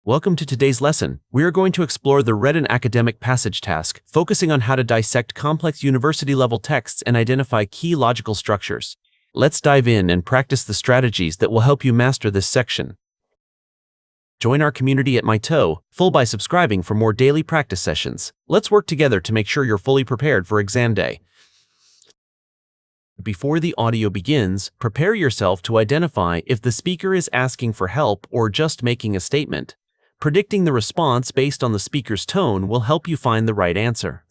Welcome to today's lesson. We are going to explore the read an academic passage task, focusing on how to dissect complex university-level texts and identify key logical structures. Let's dive in and practice the strategies that will help you master this section. Join our community at myTOEFL by subscribing for more daily practice sessions. Let's work together to make sure you're fully prepared for exam day. Before the audio begins, prepare yourself to identify if the speaker is asking for help or just making a statement. Predicting the response based on the speaker's tone will help you find the right answer.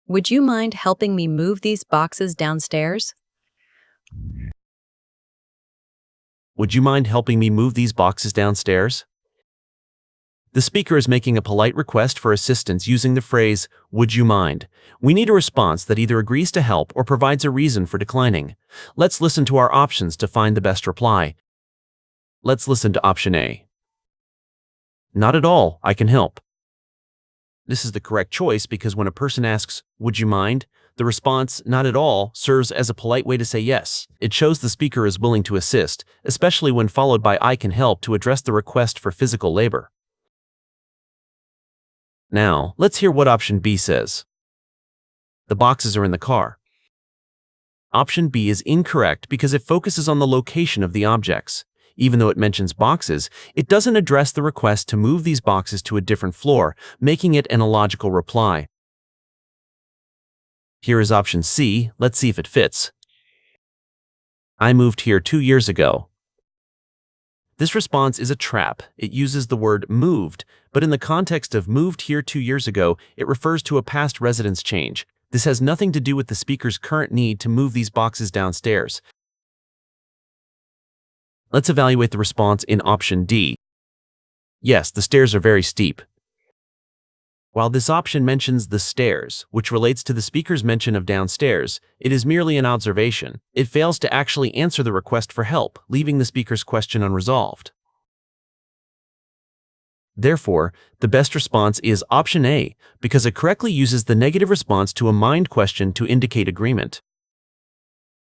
Would you mind helping me move these boxes downstairs? Would you mind helping me move these boxes downstairs? The speaker is making a polite request for assistance using the phrase, "Would you mind?" We need a response that either agrees to help or provides a reason for declining. Let's listen to our options to find the best reply. Let's listen to option A. Not at all, I can help. This is the correct choice because when a person asks, "Would you mind?" the response, "Not at all," serves as a polite way to say yes. It shows the speaker is willing to assist, especially when followed by "I can help" to address the request for physical labor. Now, let's hear what option B says. The boxes are in the car. Option B is incorrect because it focuses on the location of the objects. Even though it mentions boxes, it doesn't address the request to move these boxes to a different floor, making it an illogical reply. Here is option C. Let's see if it fits. I moved here 2 years ago. This response is a trap. It uses the word moved, but in the context of moved here 2 years ago, it refers to a past residence change. This has nothing to do with the speaker's current need to move these boxes downstairs. Let's evaluate the response in option D. Yes, the stairs are very steep. While this option mentions the stairs, which relates to the speaker's mention of downstairs, it is merely an observation. It fails to actually answer the request for help, leaving the speaker's question unresolved. Therefore, the best response is option A, because it correctly uses the negative response to a mind question to indicate agreement.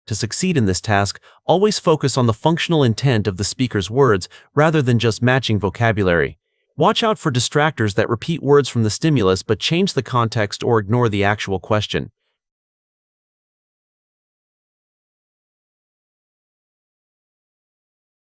To succeed in this task, always focus on the functional intent of the speaker's words rather than just matching vocabulary. Watch out for distractors that repeat words from the stimulus but change the context or ignore the actual question.